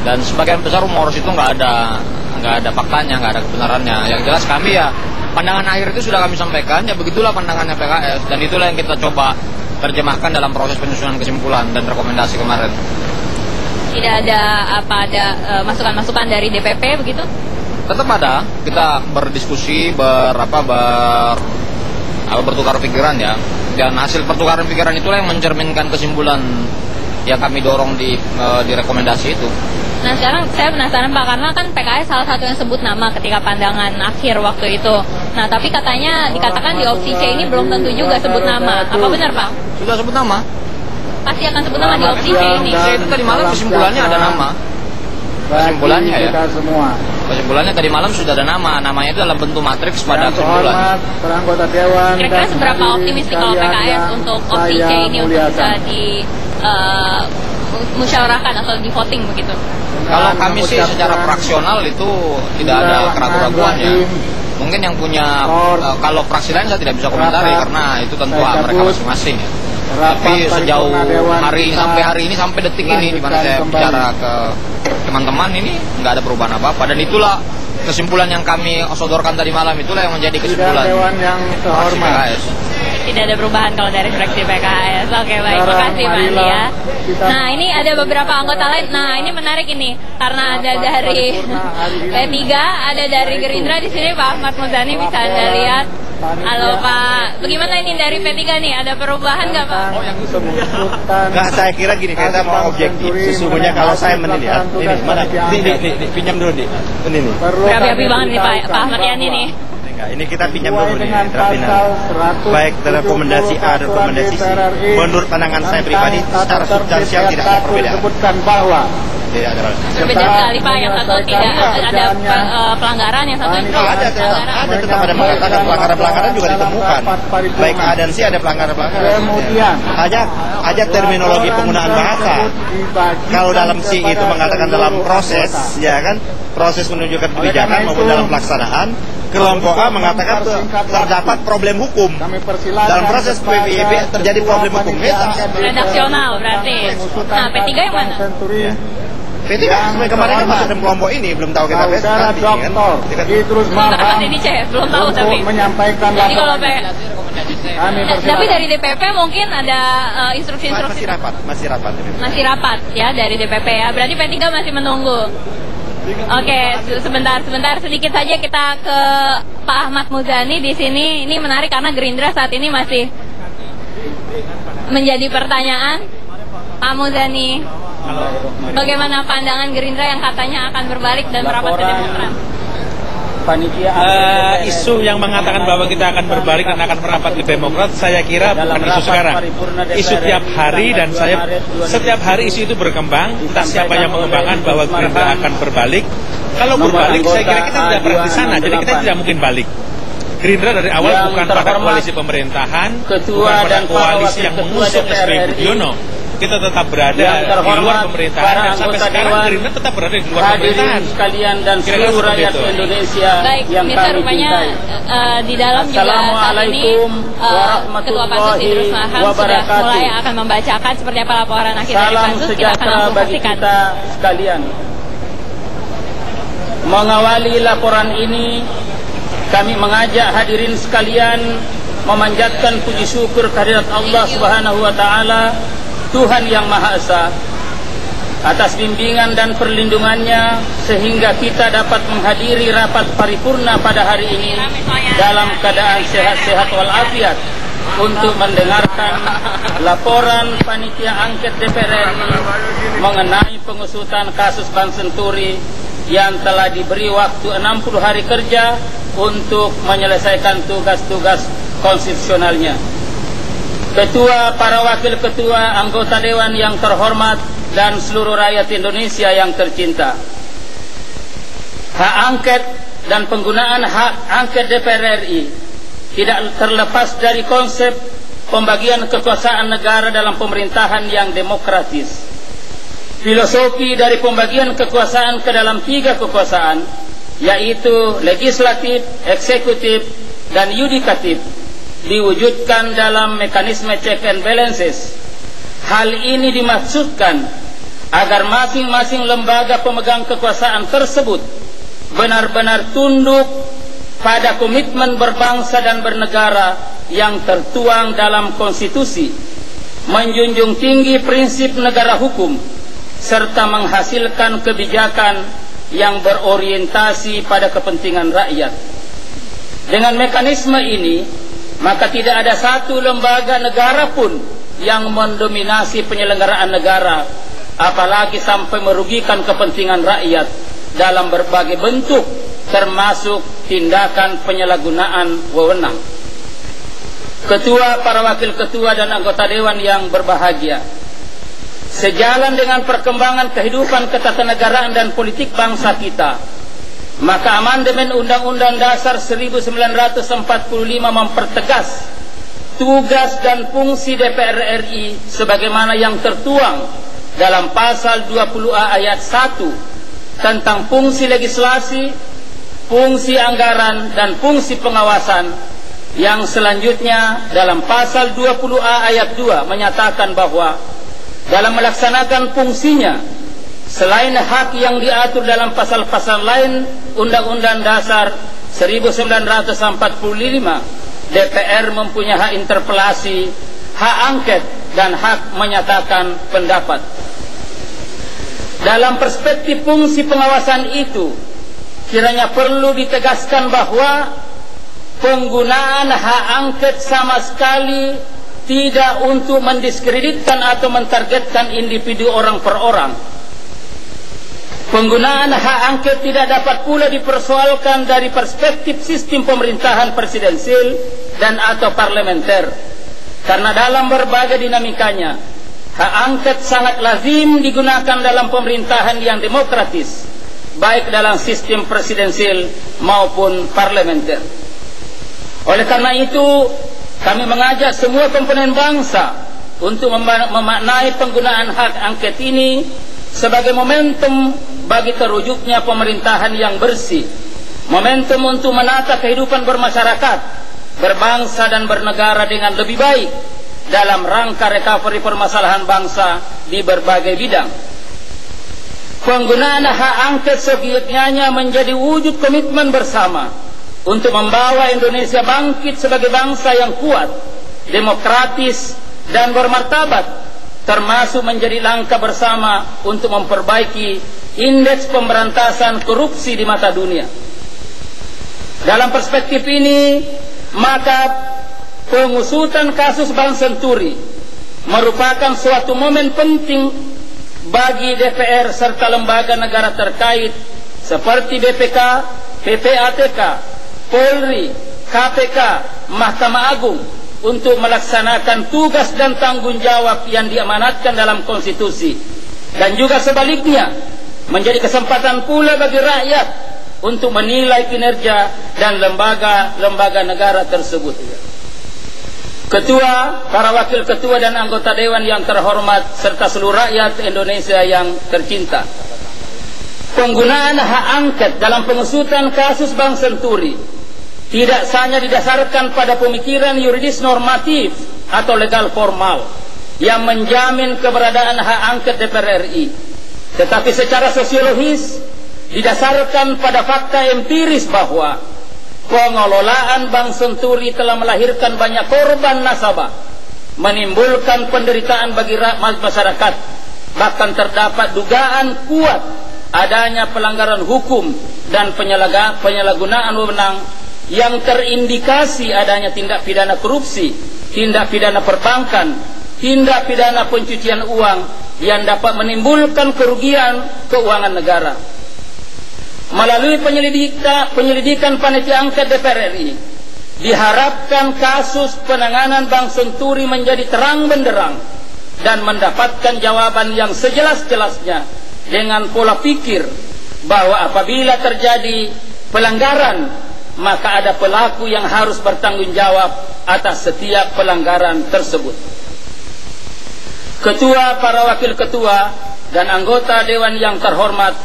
Dan sebagian besar rumor itu nggak ada faktanya, nggak ada kebenarannya. Yang jelas kami ya pandangan akhir itu sudah kami sampaikan, ya begitulah pandangannya PKS, dan itulah yang kita coba terjemahkan dalam proses penyusunan kesimpulan dan rekomendasi kemarin. Tidak ada masukan-masukan dari DPP begitu? Tetap ada, kita berdiskusi, bertukar pikiran ya, dan hasil pertukaran pikiran itulah yang mencerminkan kesimpulan yang kami dorong di rekomendasi itu. Nah sekarang saya penasaran Pak, karena kan PKS salah satu yang sebut nama ketika pandangan akhir waktu itu. Nah tapi katanya dikatakan di opsi C ini belum tentu juga sebut nama. Apa benar Pak? Sudah sebut nama. Pasti akan sebut nama di opsi C ini. C itu tadi malam kesimpulannya ada nama. Kesimpulannya ya. Kesimpulannya tadi malam sudah ada nama. Namanya itu dalam bentuk matriks pada kesimpulan. Kira-kira seberapa optimistik kalau PKS untuk opsi C ini untuk bisa musyawarahkan atau di voting begitu? Kalau kami sih secara fraksional itu tidak ada keraguan-keraguannya. Mungkin yang punya kalau fraksi lain saya tidak bisa komentari karena itu tentu hak mereka masing-masing ya. Tapi sejauh sampai hari ini sampai detik ini di mana saya bicara ke teman-teman ini nggak ada perubahan apa-apa, dan itulah kesimpulan yang kami sodorkan tadi malam, itulah yang menjadi kesimpulan fraksi PKS. Tidak ada perubahan kalau dari fraksi PKS. Oke, baik, makasih Pak Andi ya. Nah ini ada beberapa anggota lain. Nah ini menarik ini karena ada dari P3, ada dari Gerindra di sini Pak Ahmad Muzani, bisa Anda lihat. Halo Pak, bagaimana ini dari P3 nih? Ada perubahan nggak Pak? Nggak, saya kira gini, kita mau objektif. Sesungguhnya kalau saya melihat, ini mana? Ini pinjam dulu nih. Ini nih. Berapi-api banget nih Pak Ahmad Yani nih. Ini kita pinjam dulu nih, baik rekomendasi A dan rekomendasi C. Menurut pandangan saya pribadi, secara substansial tidak ada perbedaan. Tidak ada. Berbeda sekali Pak, yang satu tidak ada pelanggaran, yang satu itu ada tetap ada mengatakan pelanggaran juga ditemukan. Baik A dan C ada pelanggaran. Hanya terminologi penggunaan bahasa. Kalau dalam C itu mengatakan dalam proses, ya kan, proses menunjukkan kebijakan maupun dalam pelaksanaan. Kelompok A mengatakan terdapat problem hukum. Dalam proses PBB terjadi problem hukum. Redaksional berarti. Nah P3 yang mana? P3 sampai kemarin kan masuk dalam kelompok ini, belum tahu kita nanti kan. Terus ini C, belum tahu tapi. Jadi kalau tapi dari DPP mungkin ada instruksi-instruksi. Masih rapat ya dari DPP ya. Berarti P3 masih menunggu. Oke, sebentar sedikit saja kita ke Pak Ahmad Muzani di sini. Ini menarik karena Gerindra saat ini masih menjadi pertanyaan. Pak Muzani, bagaimana pandangan Gerindra yang katanya akan berbalik dan merapat ke Demokrat? Isu yang mengatakan bahwa kita akan berbalik dan akan merapat ke Demokrat, saya kira bukan isu sekarang. Isu tiap hari, dan setiap hari isu itu berkembang. Entah siapa yang mengembangkan bahwa Gerindra akan berbalik. Kalau berbalik, saya kira kita tidak pernah di sana, jadi kita tidak mungkin balik. Gerindra dari awal bukan pada koalisi pemerintahan, bukan pada koalisi yang mengusung SBY Budiono. Kita tetap berada di luar pemerintahan, dan sampai sekarang Gerindra tetap berada di luar pemerintahan. Sekalian dan seluruh rakyat Indonesia. Baik, Mirsa, rupanya di dalam juga saat ini Ketua Pansus Idrus Marham sudah mulai akan membacakan seperti apa laporan akhir dari Pansus. Kita akan langsung saksikan. Sekalian, mengawali laporan ini, kami mengajak hadirin sekalian memanjatkan puji syukur kehadirat Allah Subhanahu wa Ta'ala, Tuhan yang Maha Esa, atas bimbingan dan perlindungannya sehingga kita dapat menghadiri rapat paripurna pada hari ini dalam keadaan sehat-sehat walafiat untuk mendengarkan laporan panitia angket DPR RI mengenai pengusutan kasus Bank Senturi yang telah diberi waktu 60 hari kerja untuk menyelesaikan tugas-tugas konstitusionalnya. Ketua, para wakil ketua, anggota dewan yang terhormat, dan seluruh rakyat Indonesia yang tercinta. Hak angket dan penggunaan hak angket DPR RI tidak terlepas dari konsep pembagian kekuasaan negara dalam pemerintahan yang demokratis. Filosofi dari pembagian kekuasaan ke dalam 3 kekuasaan, yaitu legislatif, eksekutif, dan yudikatif, diwujudkan dalam mekanisme check and balances. Hal ini dimaksudkan agar masing-masing lembaga pemegang kekuasaan tersebut benar-benar tunduk pada komitmen berbangsa dan bernegara yang tertuang dalam konstitusi, menjunjung tinggi prinsip negara hukum, serta menghasilkan kebijakan yang berorientasi pada kepentingan rakyat. Dengan mekanisme ini, maka tidak ada satu lembaga negara pun yang mendominasi penyelenggaraan negara, apalagi sampai merugikan kepentingan rakyat dalam berbagai bentuk, termasuk tindakan penyalahgunaan wewenang. Ketua, para wakil ketua dan anggota dewan yang berbahagia, sejalan dengan perkembangan kehidupan ketatanegaraan dan politik bangsa kita, maka amandemen Undang-Undang Dasar 1945 mempertegas tugas dan fungsi DPR RI sebagaimana yang tertuang dalam pasal 20A ayat 1 tentang fungsi legislasi, fungsi anggaran, dan fungsi pengawasan, yang selanjutnya dalam pasal 20A ayat 2 menyatakan bahwa dalam melaksanakan fungsinya, selain hak yang diatur dalam pasal-pasal lain Undang-Undang Dasar 1945, DPR mempunyai hak interpelasi, hak angket, dan hak menyatakan pendapat. Dalam perspektif fungsi pengawasan itu, kiranya perlu ditegaskan bahwa penggunaan hak angket sama sekali tidak untuk mendiskreditkan atau mentargetkan individu orang per orang. Penggunaan hak angket tidak dapat pula dipersoalkan dari perspektif sistem pemerintahan presidensial dan atau parlementer, karena dalam berbagai dinamikanya, hak angket sangat lazim digunakan dalam pemerintahan yang demokratis, baik dalam sistem presidensial maupun parlementer. Oleh karena itu, kami mengajak semua komponen bangsa untuk memaknai penggunaan hak angket ini sebagai momentum bagi terwujudnya pemerintahan yang bersih, momentum untuk menata kehidupan bermasyarakat, berbangsa dan bernegara dengan lebih baik dalam rangka recovery permasalahan bangsa di berbagai bidang. Penggunaan hak angket seyogyanya menjadi wujud komitmen bersama untuk membawa Indonesia bangkit sebagai bangsa yang kuat, demokratis, dan bermartabat, termasuk menjadi langkah bersama untuk memperbaiki indeks pemberantasan korupsi di mata dunia. Dalam perspektif ini, maka pengusutan kasus Bank Senturi merupakan suatu momen penting bagi DPR serta lembaga negara terkait seperti BPK, PPATK, Polri, KPK, Mahkamah Agung untuk melaksanakan tugas dan tanggung jawab yang diamanatkan dalam konstitusi, dan juga sebaliknya menjadi kesempatan pula bagi rakyat untuk menilai kinerja dan lembaga-lembaga negara tersebut. Ketua, para wakil ketua dan anggota dewan yang terhormat serta seluruh rakyat Indonesia yang tercinta, penggunaan hak angket dalam pengusutan kasus Bank Senturi tidak hanya didasarkan pada pemikiran yuridis normatif atau legal formal yang menjamin keberadaan hak angket DPR RI, tetapi secara sosiologis didasarkan pada fakta empiris bahwa pengelolaan Bank Senturi telah melahirkan banyak korban nasabah, menimbulkan penderitaan bagi masyarakat, bahkan terdapat dugaan kuat adanya pelanggaran hukum dan penyalahgunaan wewenang yang terindikasi adanya tindak pidana korupsi, tindak pidana perbankan, tindak pidana pencucian uang yang dapat menimbulkan kerugian keuangan negara. Melalui penyelidikan panitia angket DPR RI, diharapkan kasus penanganan Bank Senturi menjadi terang benderang dan mendapatkan jawaban yang sejelas-jelasnya dengan pola pikir bahwa apabila terjadi pelanggaran, maka ada pelaku yang harus bertanggung jawab atas setiap pelanggaran tersebut. Ketua, para wakil ketua, dan anggota dewan yang terhormat,